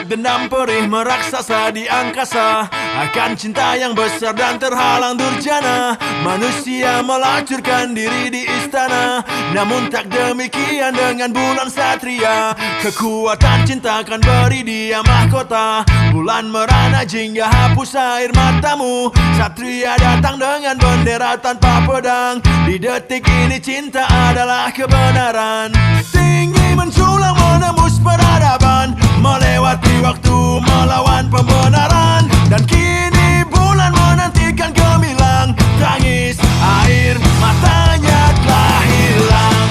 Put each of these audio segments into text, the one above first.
Jejak dendam perih meraksasa di angkasa, akan cinta yang besar dan terhalang durjana. Manusia melacurkan diri di istana, namun tak demikian dengan bulan satria. Kekuatan cinta akan beri dia mahkota, bulan merana jingga hapus air matamu. Satria datang dengan bendera tanpa pedang, di detik ini cinta adalah kebenaran. Tinggi menjulang menembus peradaban, melewati waktu melawan pembenaran. Dan kini bulan menantikan gemilang, tangis air matanya telah hilang.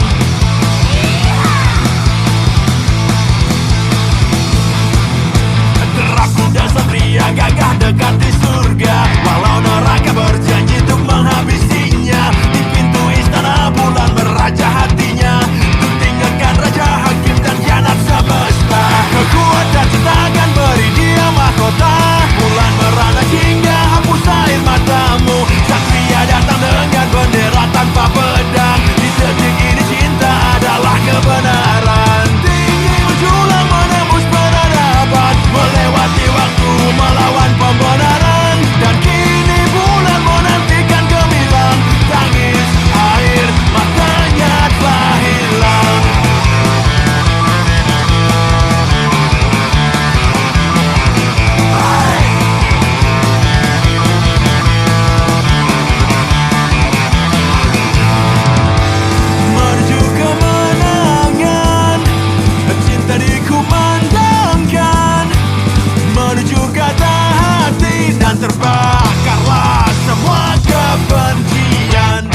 Derap kuda satria gagah dekat di surga, walau neraka berjanji untuk menghabisinya. Di pintu istana bulan meraja hatinya, untuk tinggalkan raja hakim dan khianat semesta. Kekuatan cinta akan beri dia mahkota, bulan merana hingga hapus air matamu. Satria datang dengan bendera tanpa pedang, di detik ini cinta adalah kebenaran. Tinggi menjulang menembus peradaban, melewati waktu melawan pembenaran. Dan kini bulan menantikan gemilang, tangis air matanya telah hilang. Menuju kemenangan, cinta dikumandangkan, menuju kata hati, dan terbakarlah semua kebencian.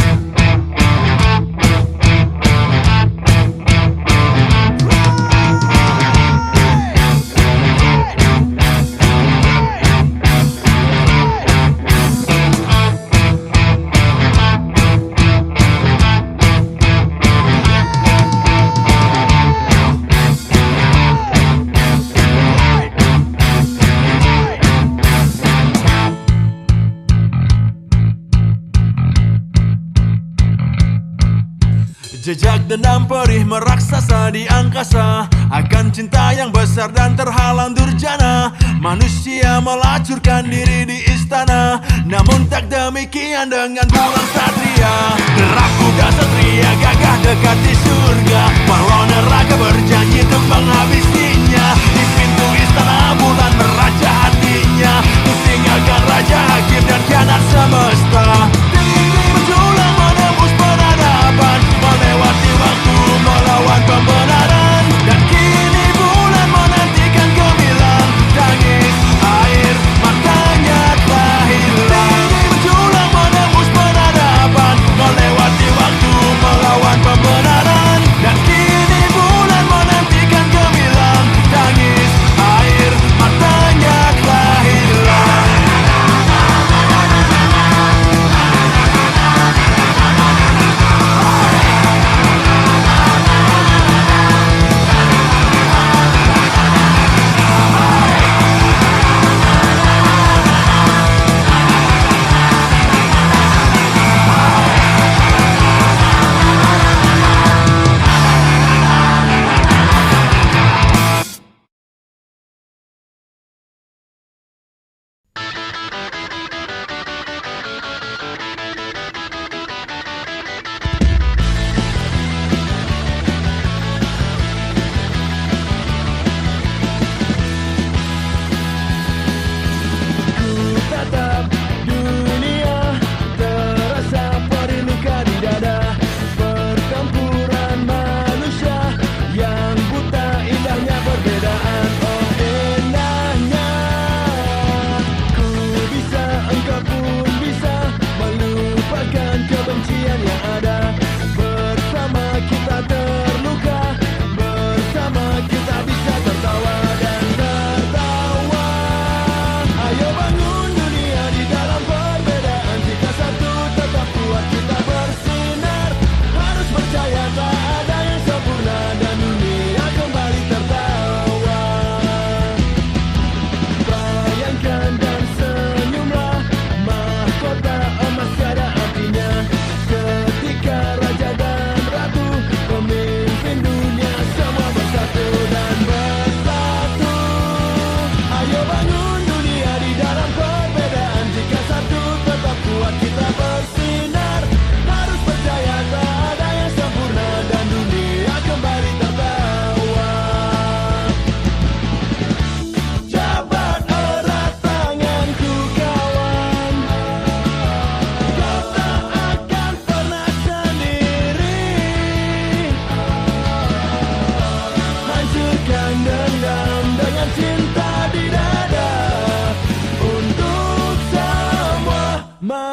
Jejak dendam perih meraksasa di angkasa, akan cinta yang besar dan terhalang durjana. Manusia melacurkan diri di istana, namun tak demikian dengan bulan satria. Derap kuda satria gagah dekat di surga, walau neraka berjanji untuk menghabisinya. Di pintu istana bulan meraja hatinya, untuk tinggalkan raja hakim dan khianat semesta. Tinggi menjulang menembus peradaban, melewati waktu melawan pembenaran. Dan kini bulan menantikan gemilang, tangis air matanya telah hilang. Tinggi menjulang menembus peradaban, melewati waktu melawan pembenaran. Dan kini bulan menantikan gemilang,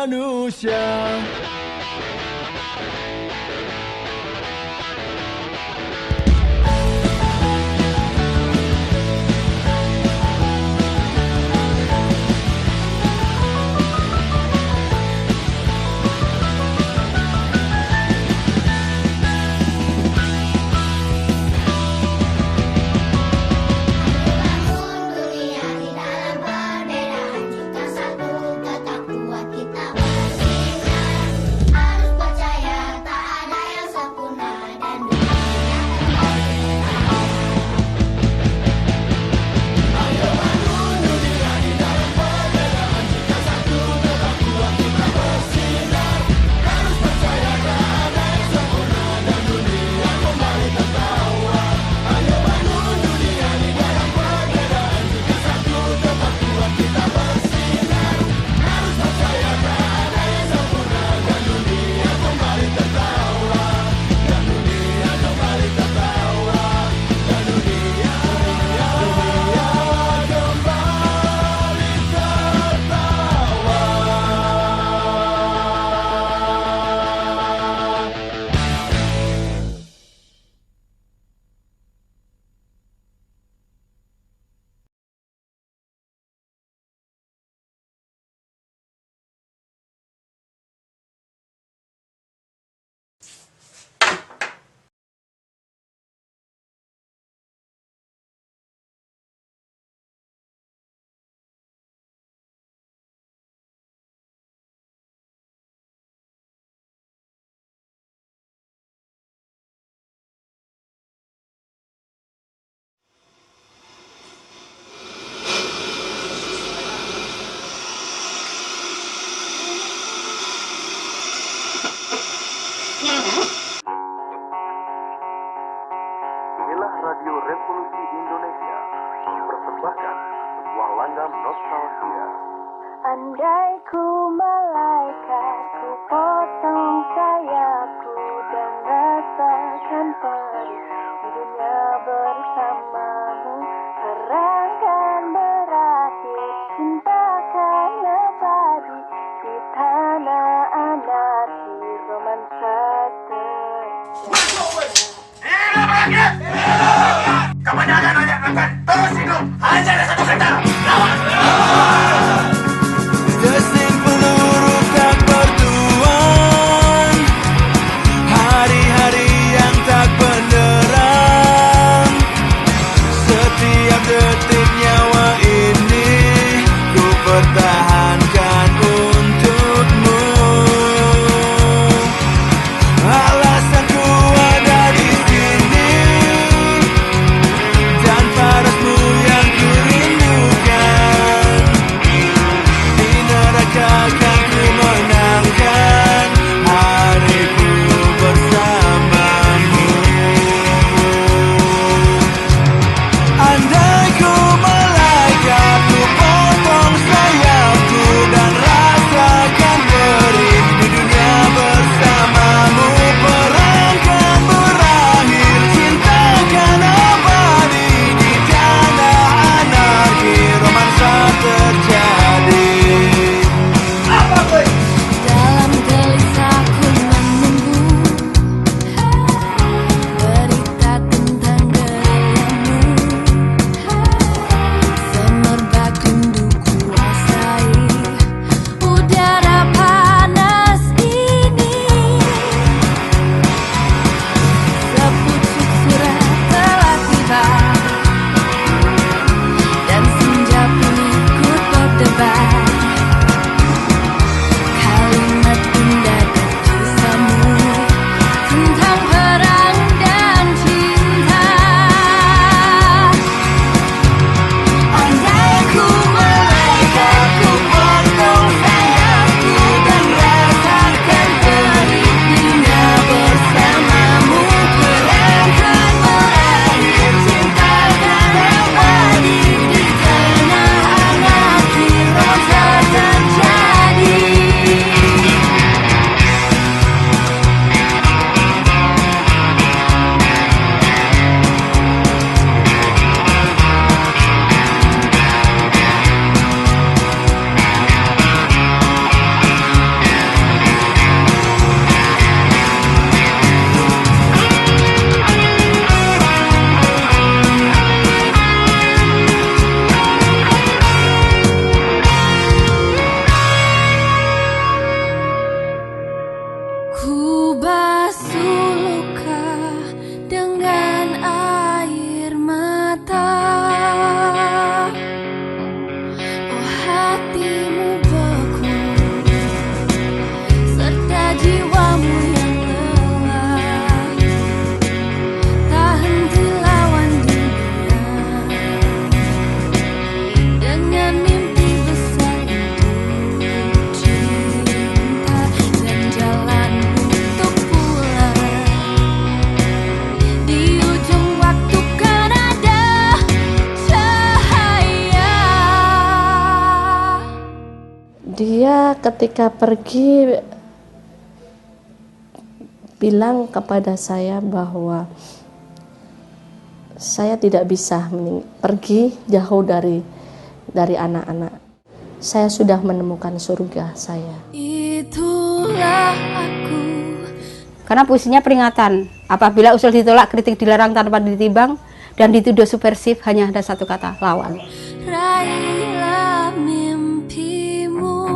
manusia. Inilah Radio Revolusi Indonesia mempersembahkan sebuah langgam nostalgia. Andai ku malaikat, ku potong sayapku dan rasakan perih dunia bersamamu. Terangkan berakhir, cintakan abadi di tanah anarki, romansa Kemenangan akan terus hidup hanya ada satu kata, lawan. Desing peluru tak bertuan, hari-hari yang tak benderang. Setiap detik nyawa ini ku pertahankan untukmu. Alasan ku ada di sini dan parasmu yang ku rindukan. Di neraka akan ku menangkan hariku bersamamu. Andai ku malaikat, ku potong sayapku Dia ketika pergi bilang kepada saya bahwa saya tidak bisa pergi jauh dari anak-anak. Saya sudah menemukan surga saya. Itulah aku. Karena puisinya peringatan. Apabila usul ditolak, kritik dilarang tanpa ditimbang, dan dituduh subversif, hanya ada satu kata, lawan. Raihlah mimpimu.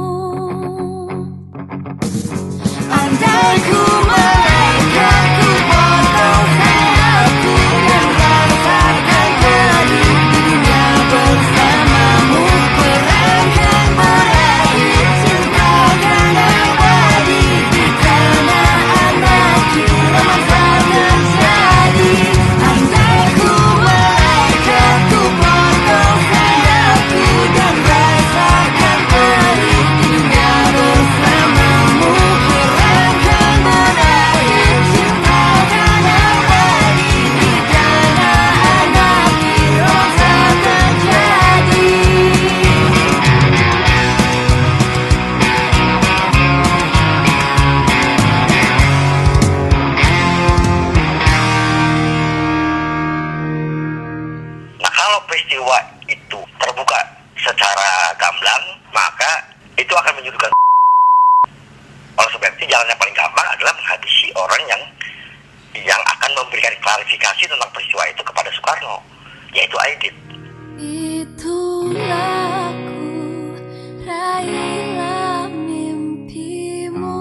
Andai ku malaikat, ku potong sayapku dan rasakan jadi dunia bersamamu. Perangkan berakhir, cinta dan abadi di tanah anakku, romansa terjadi. Andai ku malaikat, ku potong sayapku dan rasakan jadi dunia bersamamu. Perangkan berakhir, cinta dan abadi di tanah anakku, romansa terjadi. Nah, kalau peristiwa itu terbuka secara gamblang, maka itu akan menyudutkan. Oleh sebab itu, jalan yang paling gampang adalah menghabisi orang yang akan memberikan klarifikasi tentang peristiwa itu kepada Soekarno, yaitu Aidit. Itulah aku, raihlah mimpimu.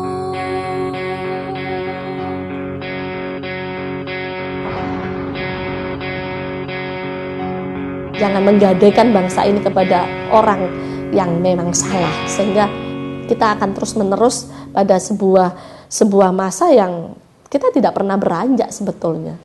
Jangan menggadaikan bangsa ini kepada orang yang memang salah, sehingga kita akan terus-menerus pada sebuah masa yang kita tidak pernah beranjak sebetulnya.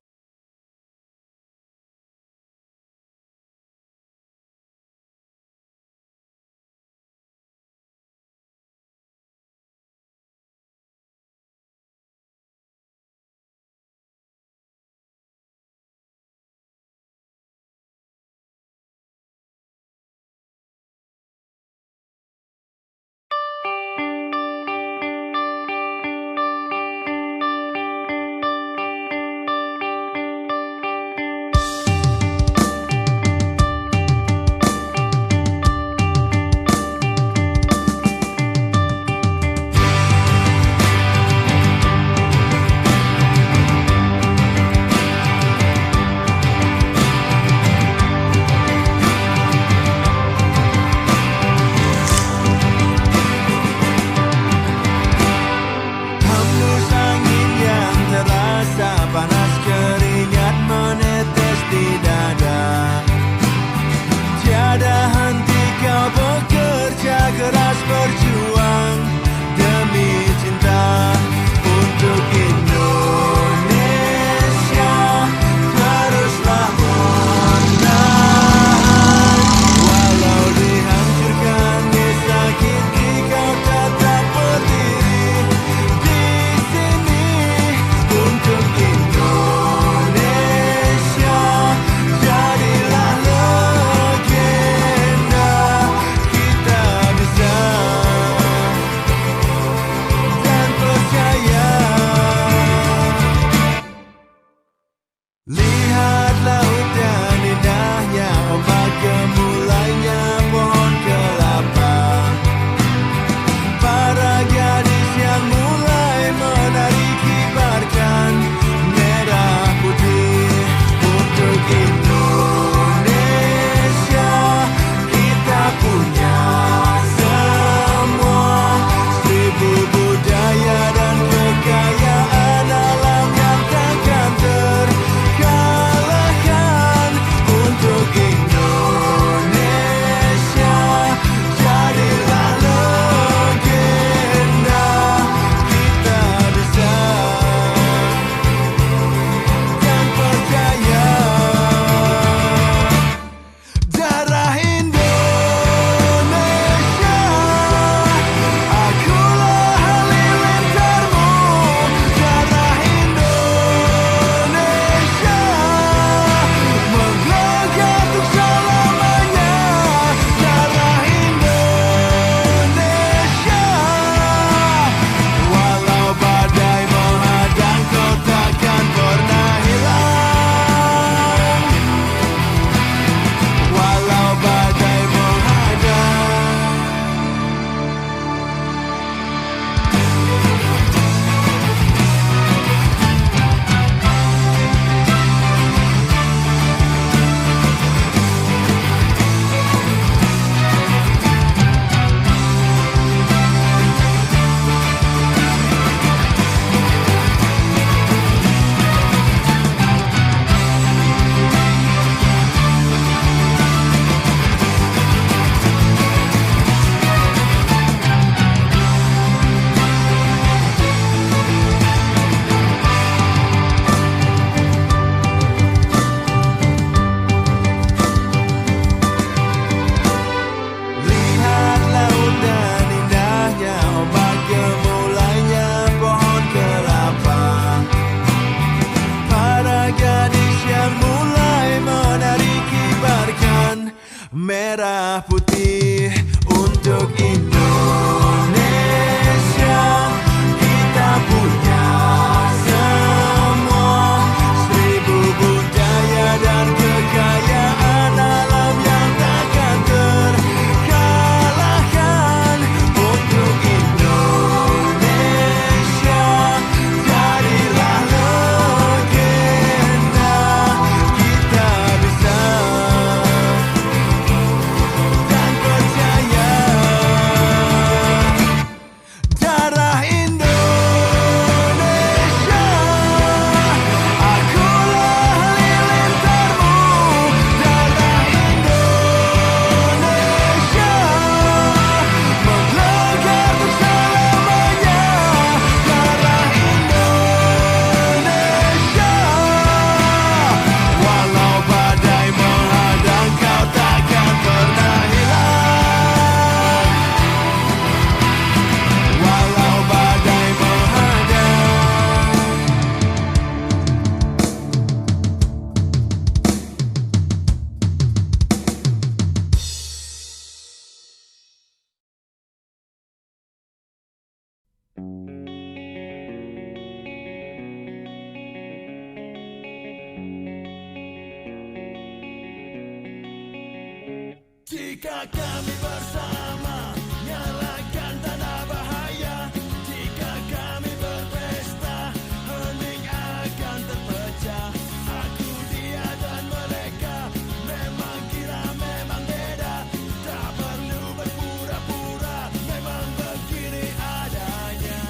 Jika kami bersama nyalakan tanda bahaya, jika kami berpesta hening akan terpecah. Aku, dia dan mereka memang gila, memang beda. Tak perlu berpura-pura, memang begini adanya.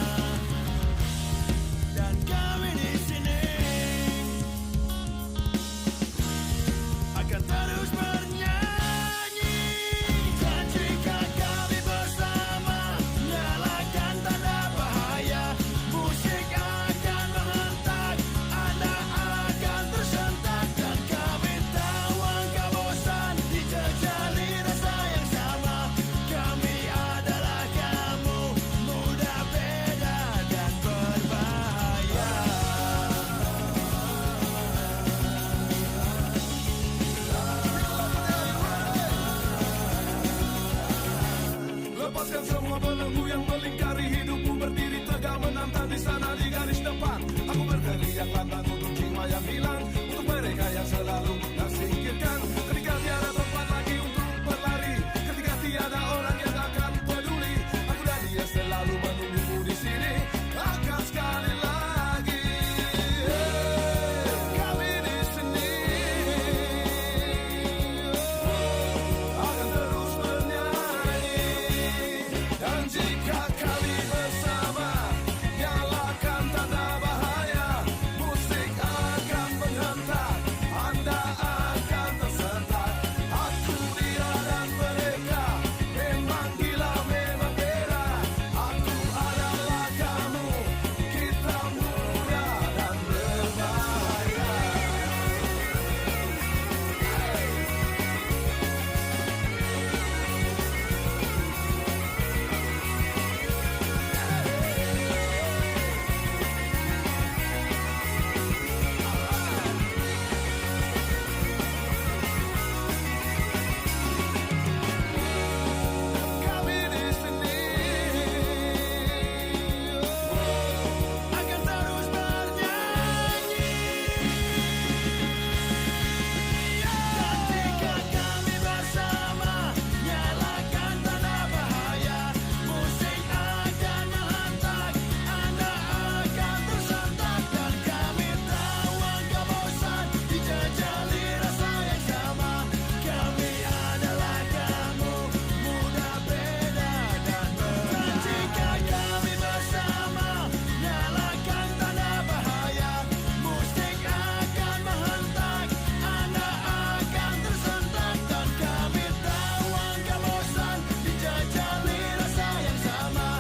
Dan kami di sini akan terus bernyanyi. Dan jika kami bersama nyalakan tanda bahaya, musik akan menghentak, Anda akan tersentak. Dan kami tahu Anda bosan dijejali rasa yang sama. Kami adalah kamu, muda, beda dan berbahaya. Lepaskan semua belenggu yang melingkari hidupmu, berdiri tegak menantang di sana di garis depan. Aku berteriak lantang untuk jiwa yang hilang, untuk mereka yang selalu tak singkirkan. Ketika tiada tempat lagi untuk berlari, ketika tiada orang yang akan peduli, aku dan dia selalu menunggumu di sini. Akan sekali lagi, kami di sini akan terus bernyanyi. Dan jika kami bersama nyalakan tanda bahaya, musik akan menghentak, Anda akan tersentak. Aku, dia dan mereka memang gila, memang beda. Aku adalah kamu, kita muda dan berbahaya. Kami di sini akan terus bernyanyi. Dan jika kami bersama nyalakan tanda bahaya, musik akan menghentak, Anda akan tersentak. Dan kami tahu Anda bosan dijejali rasa yang sama. Kami adalah kamu, muda, beda dan berbahaya. Dan jika kami bersama nyalakan tanda bahaya, musik akan menghentak, Anda akan tersentak. Dan kami tahu Anda bosan dijejali rasa yang sama.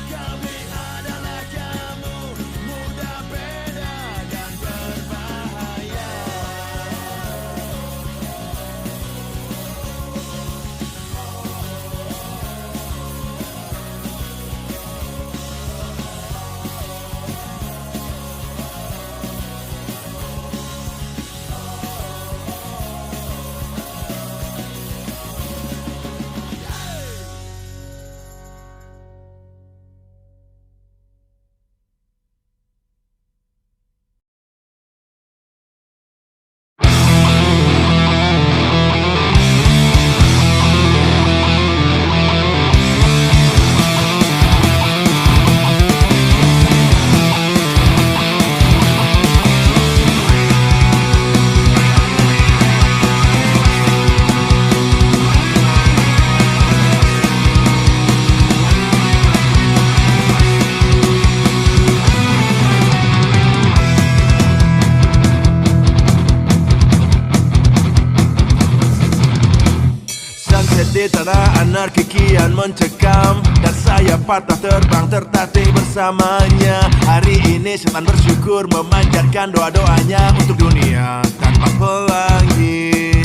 Kami adalah kamu, muda, beda dan berbahaya. Sunset di tanah anarki kian mencekam, dan saya patah terbang tertatih bersamanya. Hari ini setan bersyukur memanjatkan doa-doanya untuk dunia tanpa pelangi.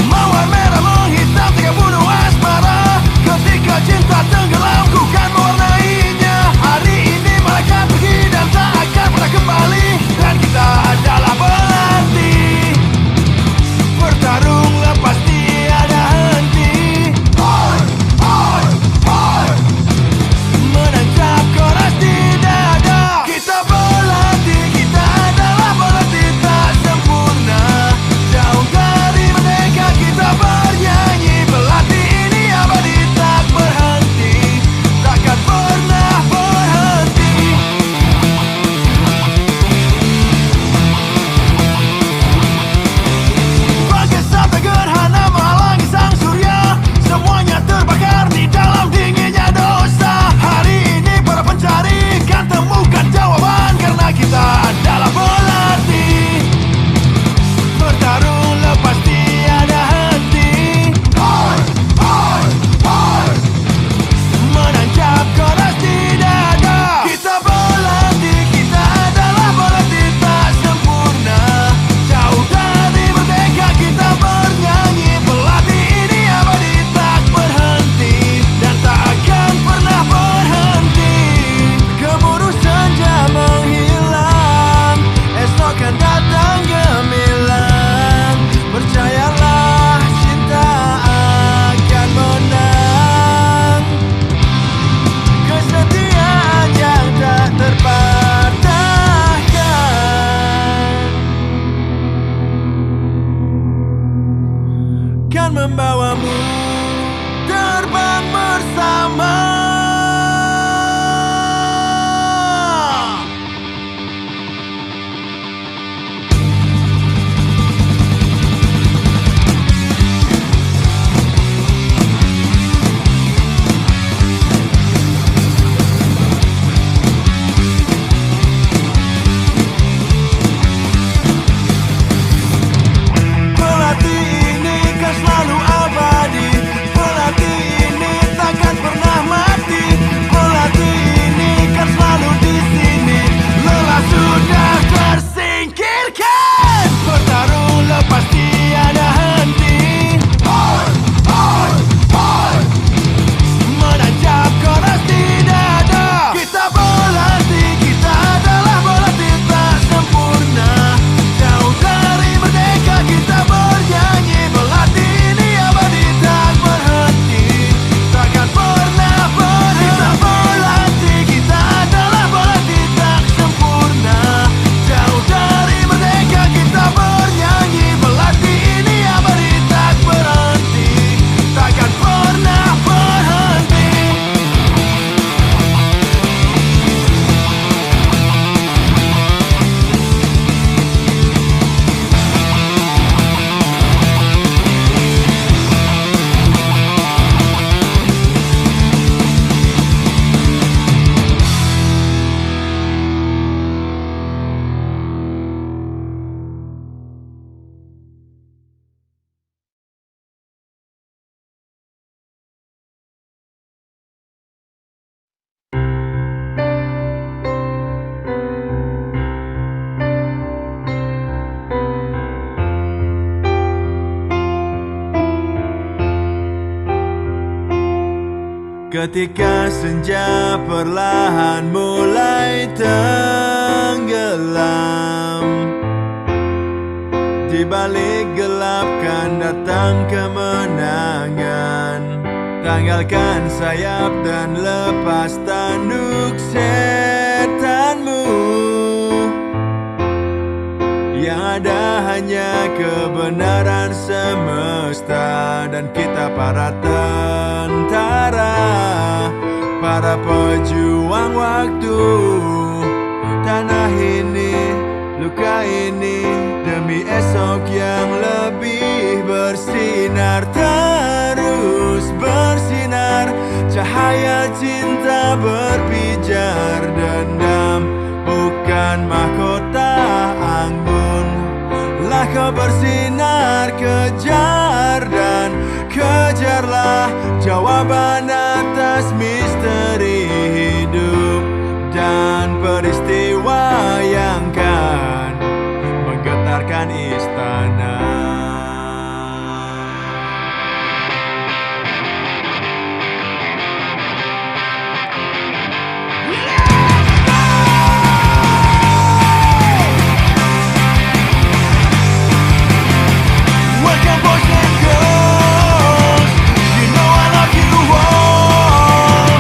Mawar merah menghitam 30 asmara, ketika cinta tenggelam ku kan mewarnainya. Hari ini malaikat pergi dan tak akan pernah kembali, dan kita adalah pelatih. Bertarunglah pasti ada henti. Menancap keras di dada. Kita berlatih, kita adalah pelatih tak sempurna. Jauh dari merdeka kita bernyanyi. Pelatih Ketika senja perlahan mulai tenggelam, di balik gelap kan datang kemenangan. Tanggalkan sayap dan lepas tanduk setanmu. Yang ada hanya kebenaran semesta, dan kita para tentara, para pejuang waktu. Tanah ini, luka ini, demi esok yang lebih bersinar. Terus bersinar, cahaya cinta berpijar. Dendam bukan mahkota anggun. Lah kau bersinar, kejar dan kejarlah jawaban atas misteri hidup dan peristiwa yang kan menggetarkan istana. Welcome boys and girls, you know I love you all.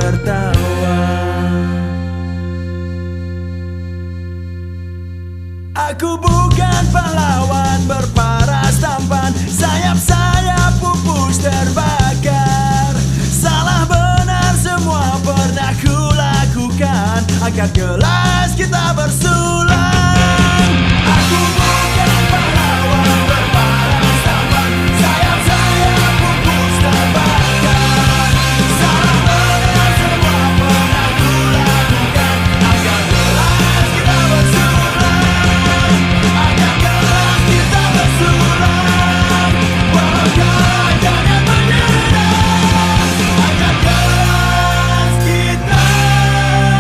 tertawa. Aku bukan pahlawan berparas tampan, sayap-sayap pupus terbakar. Salah benar semua pernah ku lakukan, angkat gelas kita bersulang. Aku bukan pahlawan berparas tampan, sayap-sayap pupus terbakar. Salah benar semua pernah ku lakukan, angkat gelas kita bersulang. Angkat gelas kita bersulang. Wah, jangan menyerah. Angkat gelas kita bersulang.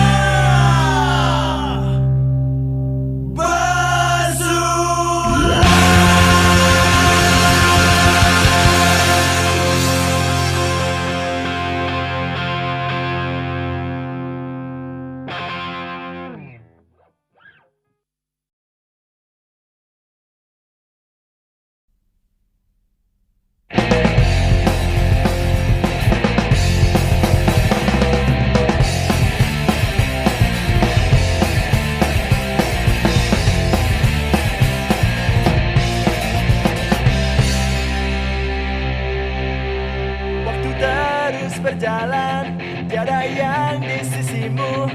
Waktu terus berjalan, tiada yang di sisimu.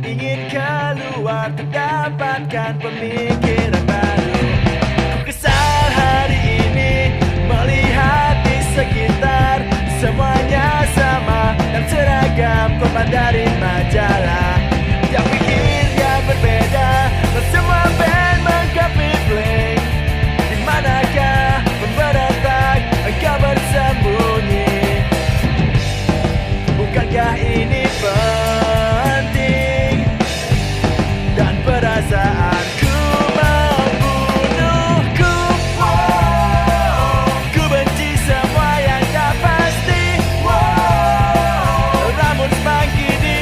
Ingin keluar, terdapatkan pemikiran baru. Ku kesal hari ini, melihat di sekitar semuanya sama dan seragam korban dari majalah. Yang pikirnya berbeda, dan semua band mengcopy bling. Di manakah pemberontak engkau bersembunyi? Bukankah ini penting? Dan perasaanku membunuhku. Ku benci semua yang tak pasti. Rambut semangki di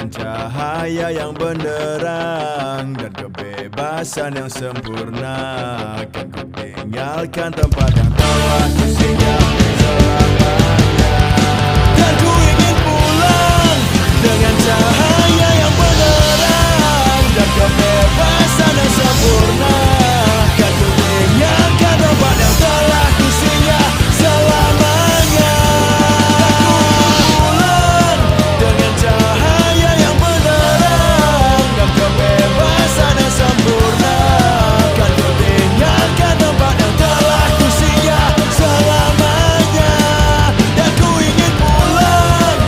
dengan cahaya yang benderang dan kebebasan yang sempurna. Kan ku tinggalkan tempat yang telah ku singgahi selamanya. Dan ku ingin pulang dengan cahaya yang benderang dan kebebasan yang sempurna. Kan ku tinggalkan tempat yang telah ku singgah selamanya. Pulang dengan cahaya yang benderang dan kebebasan yang sempurna. Kan ku tinggalkan tempat yang telah ku singgah selamanya. Dan ku ingin pulang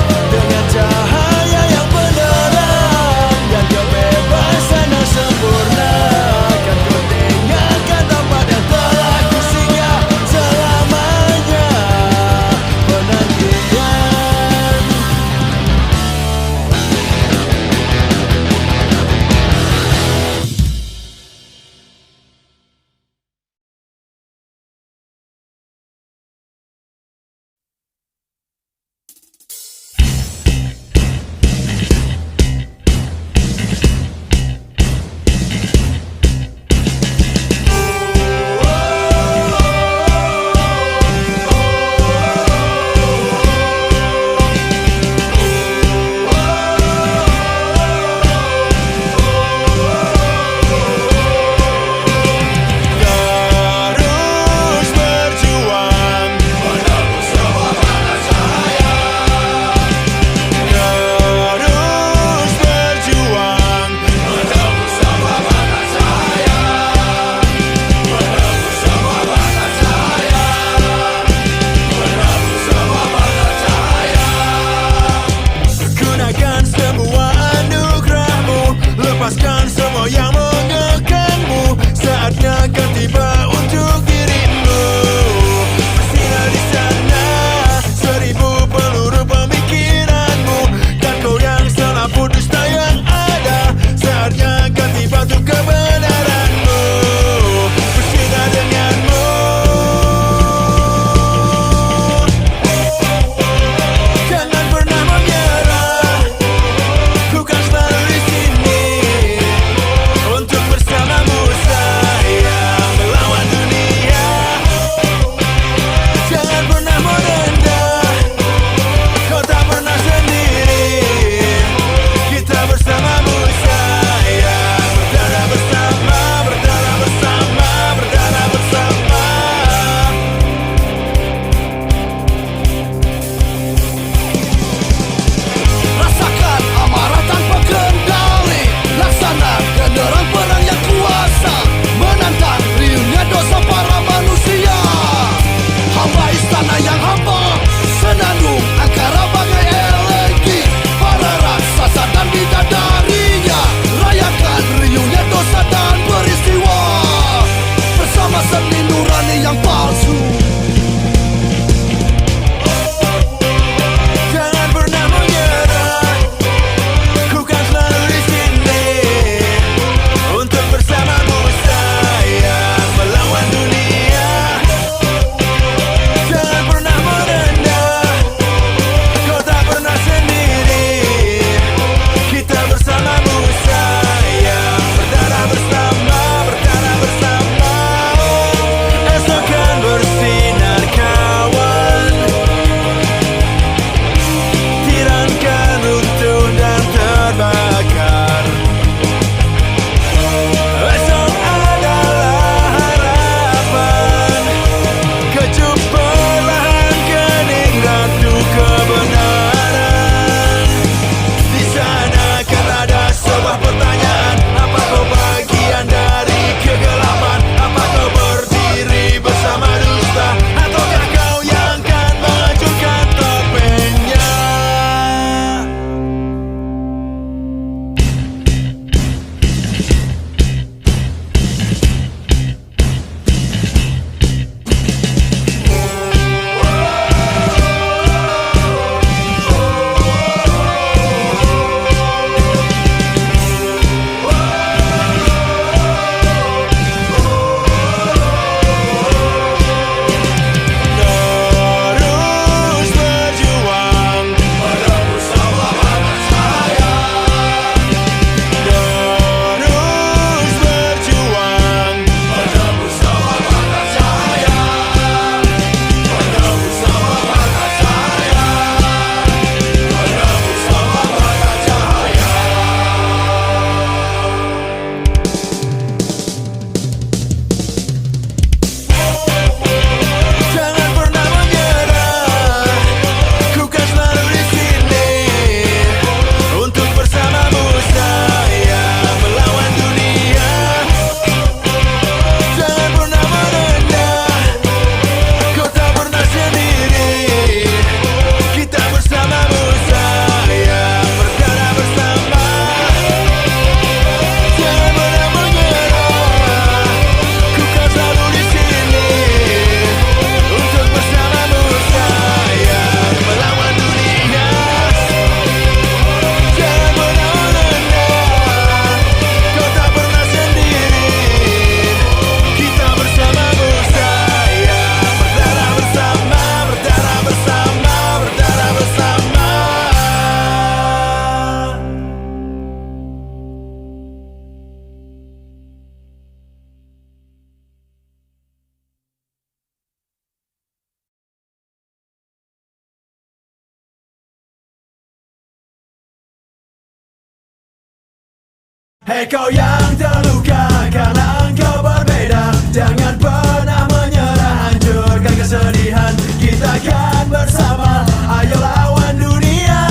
Hei kau yang terluka karena engkau berbeda, jangan pernah menyerah, hancurkan kesedihan. Kita akan bersama, ayo lawan dunia,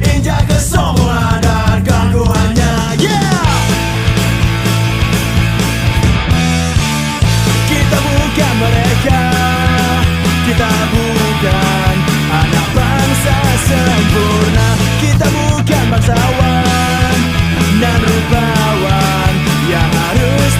injak kesombongan dan keangkuhannya. Yeah! Kita bukan mereka, kita bukan anak bangsa sempurna, kita bukan bangsawan dan rupawan yang harus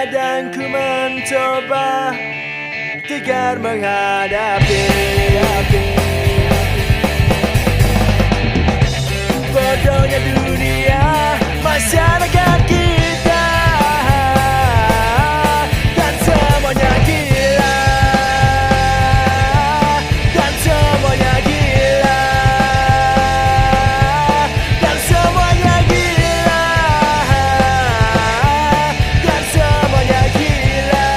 kadang ku mencoba tegar menghadapi bodohnya dunia masyarakat kita dan semuanya gila dan semuanya gila dan semuanya gila dan semuanya gila.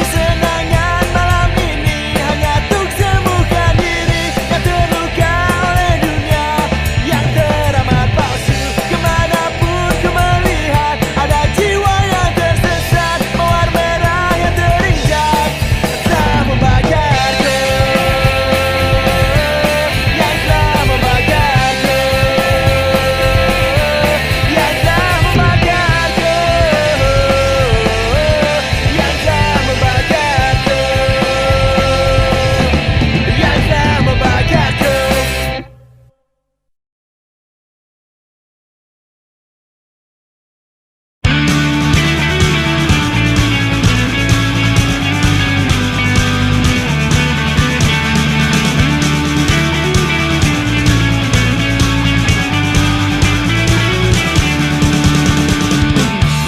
Kesenangan malam ini hanya untuk sembuhkan diri yang terluka oleh dunia yang teramat palsu. Kemanapun ku melihat ada jiwa yang tersesat, mawar merah yang terinjak telah membakarku, yang telah membakarku, yang telah membakarku, yang telah membakarku, yang telah membakarku.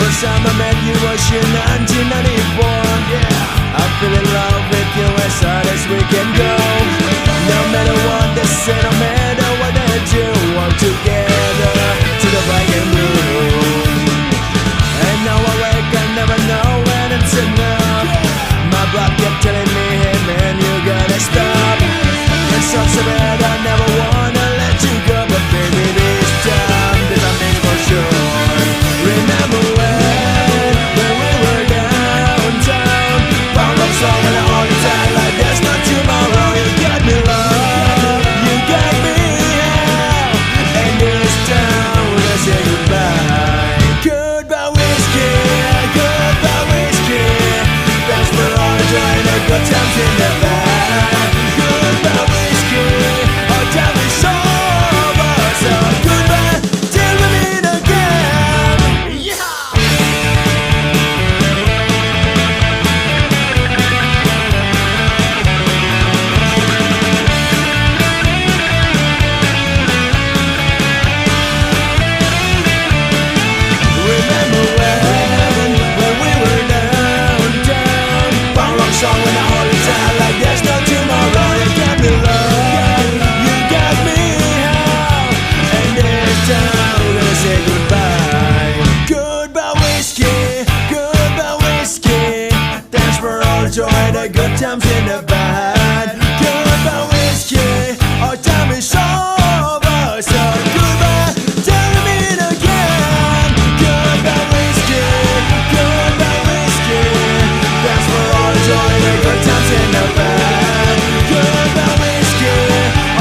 Bersama Matthew Ocean 1994, I feel in love with you as hard as we can go. No matter what they say, no matter what they do, work together to the black and blue. And now I wake, I never know when it's enough. My blood kept telling me, hey man, you gotta stop. It sucks so bad, I never wanna let you go, but baby this time, this I mean for sure. Remember when we were downtown, found love song and I hold it tight like there's no tomorrow. You got me love, you got me out, and this time we're gonna say goodbye. Goodbye whiskey, goodbye whiskey. Thanks for all the joy and the good times in the band. Goodbye whiskey, our time is over, so goodbye till we meet again. Yeah. Remember when we were downtown, found love song when I hold it tight like there's no tomorrow. You got me love, you got me out, and this time we're gonna say goodbye. Goodbye whiskey, goodbye whiskey. Thanks for all the joy and the good times in the band. Goodbye whiskey, our time is over, so goodbye till we meet again. Goodbye whiskey, goodbye whiskey. Thanks for all the joy and the good times in the band. Goodbye whiskey,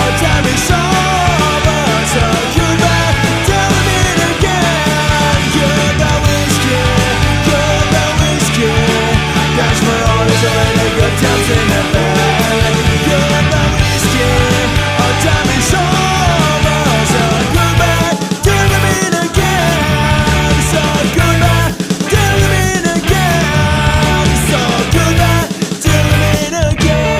our time is over, so goodbye till we meet again. Goodbye whiskey, goodbye whiskey. Thanks for all the joy and the good times in the band. Goodbye whiskey, our time is over, so goodbye till we meet again. So goodbye till we meet again. So goodbye till we meet again.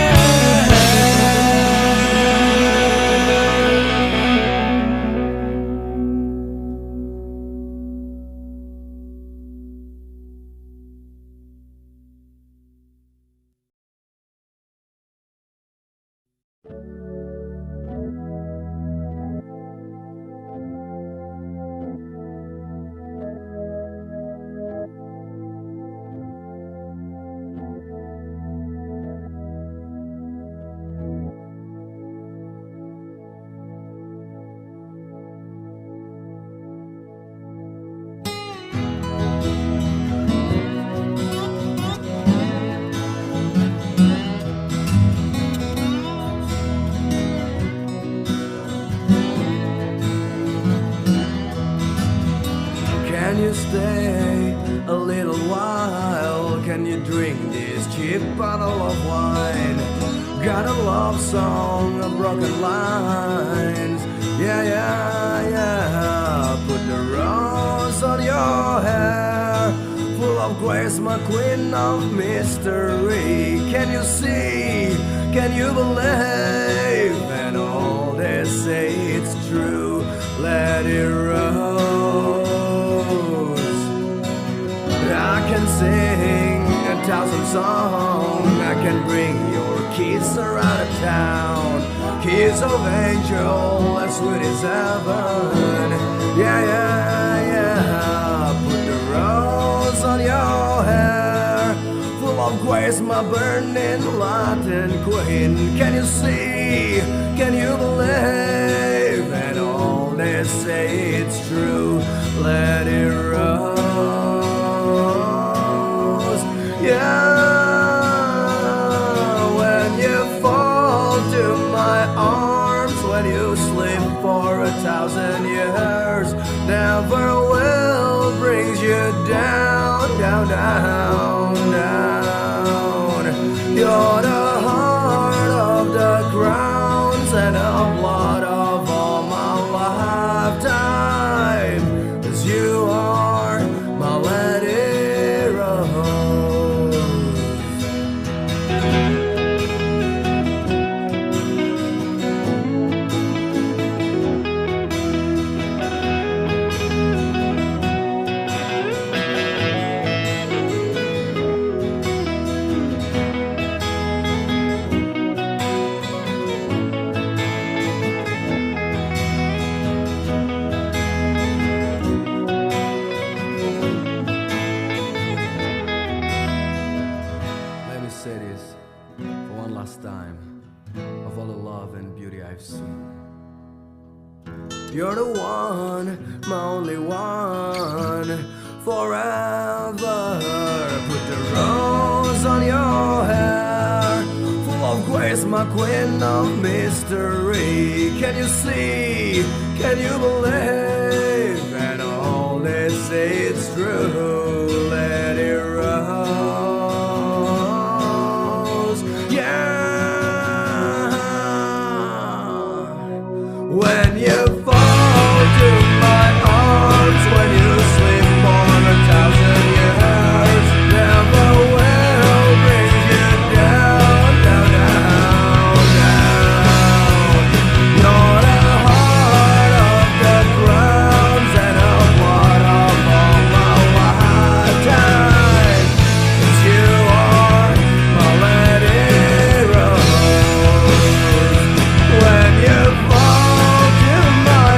Can you stay a little while? Can you drink this cheap bottle of wine? Got a love song, a broken lines. Yeah, yeah, yeah. Put the wrong Grace, my queen of mystery. Can you see? Can you believe? And all they say it's true. Let it rose. I can sing 1,000 songs. I can bring your kiss around the town. Kiss of angel, as sweet as heaven. Yeah, yeah, yeah. Put the rose on your hair, full of grace, my burning Latin queen. Can you see? Can you believe? And all they say it's true. Let it rose. Yeah. When you fall to my arms, when you sleep for 1,000 years, never will brings you down, down, down, down. You're the heart of the crowns and the blood of all my lifetime. 'Cause you are my lady rose. Let me say this for one last time. Of all the love and beauty I've seen, you're the one, my only one, forever. Put the rose on your hair, full of grace, my queen of mystery. Can you see? Can you believe? And all they say it's true. Let it rose. Yeah. When you fall to my arms, when you sleep for 1,000 years, never will bring you down, down, down, down. You're the heart of the crowns and the blood of all my lifetime. 'Cause you are my lady rose. When you fall to my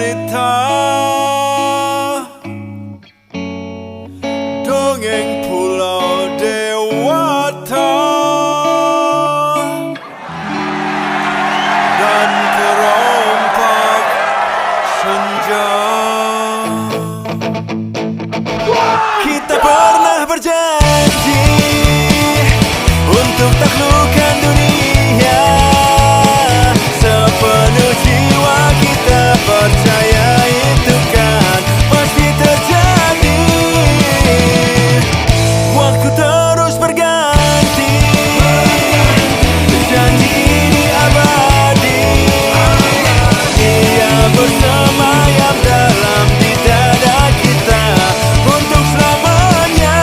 cerita dongeng Pulau Dewata dan perompak senja. Kita pernah berjanji untuk taklukkan dunia. Sepenuh jiwa kita percaya itu kan pasti terjadi. Waktu terus berganti, janji ini abadi. Dia bersemayam dalam di dada kita untuk selamanya.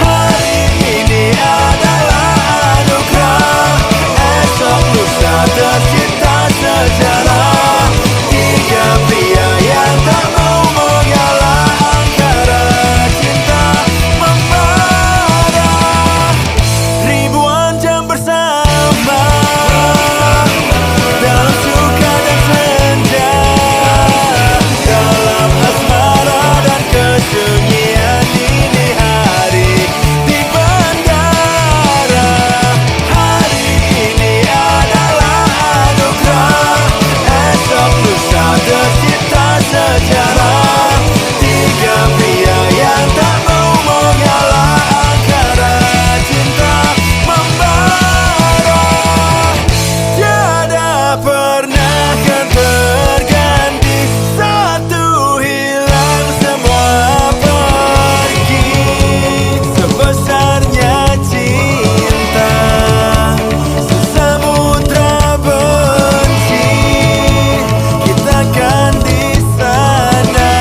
Hari ini adalah anugerah, esok lusa tercipta sejarah. Tiga pria yang tak mau mengalah angkara cinta membara. Ribuan jam bersama dalam suka dan senja, dalam asmara dan kesunyian dini hari di bandara. Hari ini adalah anugerah, esok lusa tercipta sejarah. Tiga pria yang tak mau mengalah angkara cinta membara. Tiada pernah kan berganti, satu hilang semua pergi. Sebesarnya cinta, sesamudra benci, kita kan di sana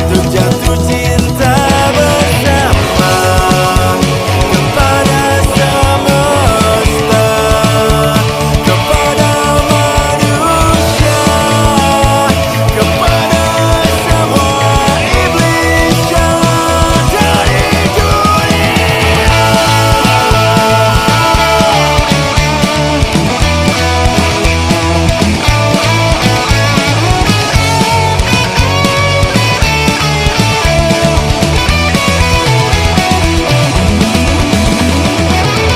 untuk jatuh cinta bersama kepada semesta, kepada manusia, kepada semua iblis yang ada di dunia.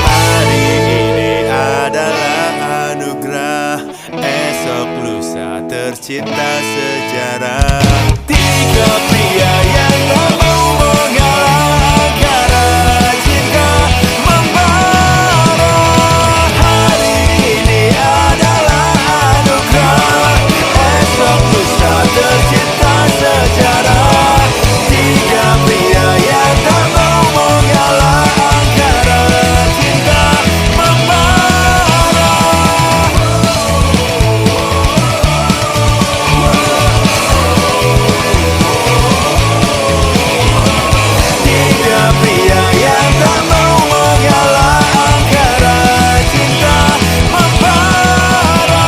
Hari ini adalah anugerah, esok lusa tercipta sejarah. Tiga pria yang tak mau mengalah angkara cinta membara. Hari ini adalah anugerah, esok lusa tercipta sejarah. Tiga pria yang tak mau mengalah angkara cinta membara. Tiga pria yang tak mau mengalah angkara cinta membara.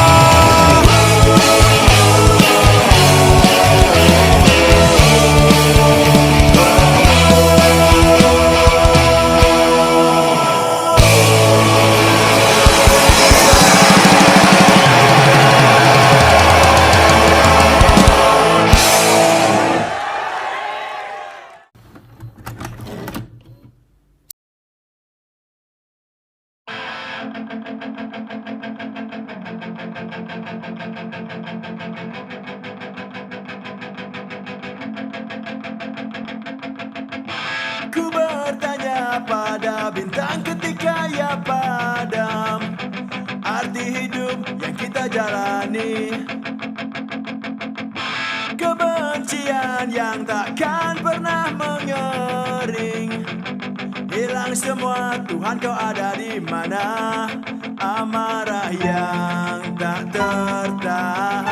Ku bertanya pada bintang ketika ia padam, arti hidup yang kita jalani. Kebencian yang takkan pernah mengering, hilang semua, Tuhan kau ada di mana? Amarah yang tak tertahan,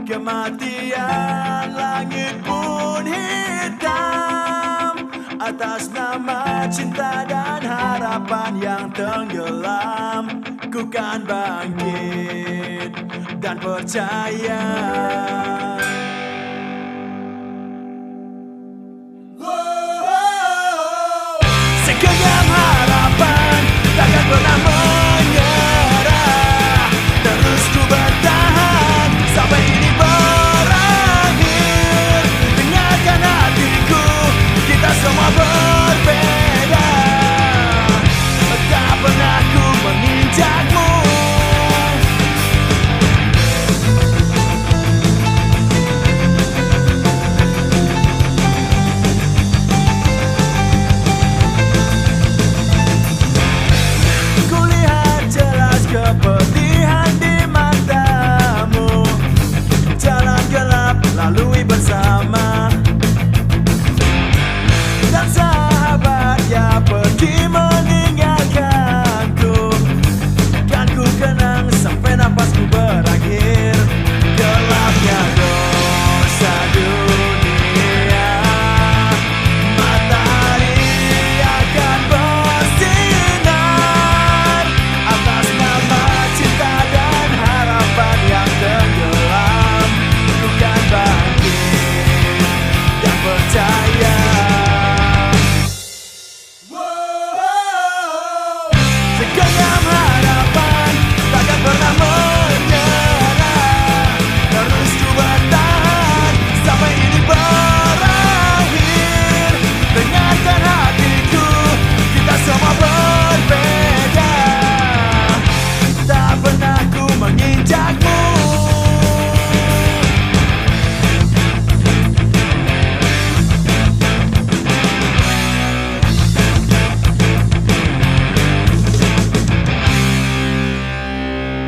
kematian langit pun hitam. Atas nama cinta dan harapan yang tenggelam, ku kan bangkit dan percaya. Segenggam harapan takkan pernah menyerah, terus ku bertahan. pergi meninggalkanku. Kan ku kenang sampai napasku berakhir. Gelapnya dosa dunia, matahari akan bersinar atas nama cinta dan harapan yang tenggelam. Ku kan bangkit dan percaya. Segenggam harapan takkan pernah menyerah. Terus ku bertahan sampai ini berakhir. Dengarkan hatiku, kita semua berbeda. Tak pernah ku menginjakmu.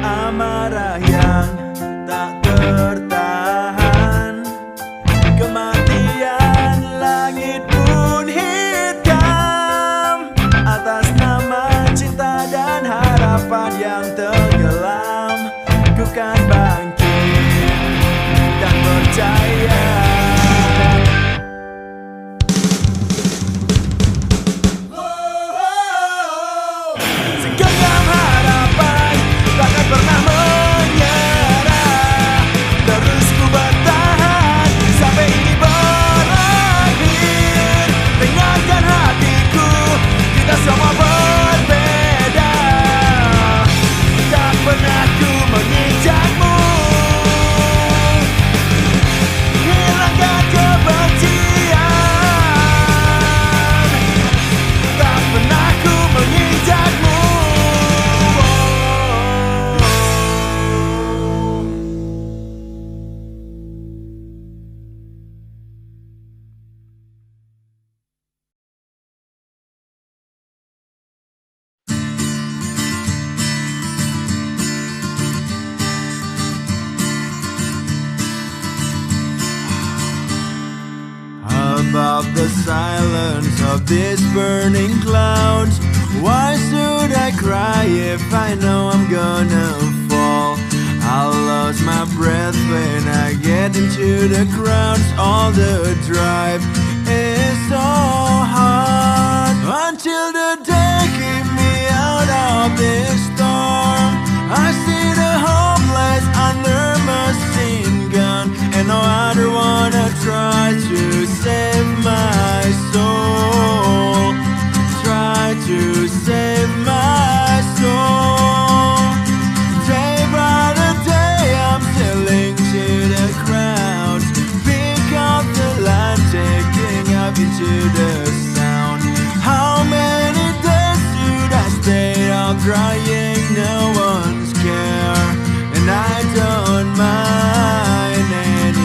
Amarah yang tak tertahan, kematian langit pun hitam atas nama cinta dan harapan yang tenggelam. Ku kan bangkit dan percaya. Segenggam harapan takkan pernah menyerah. Terus ku bertahan sampai ini berakhir. Dengarkan hatiku, kita semua berbeda. Tak pernah ku menginjakmu. Hilangkan kebencian. Tak pernah ku menginjakmu. Above the silence of these burning clouds, why should I cry if I know I'm gonna fall? I'll lose my breath when I get into the crowds. All the drive is so hard until the day keep me out of this storm. I see the hopeless under machine gun, and no other wanna try to save my soul. Try to save my soul. Day by the day I'm sailing to the crowds. Pick up the line, taking up into the sound. How many days should I stay up crying? No one's care, and I don't mind anymore.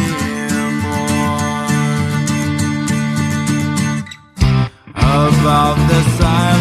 Above the silence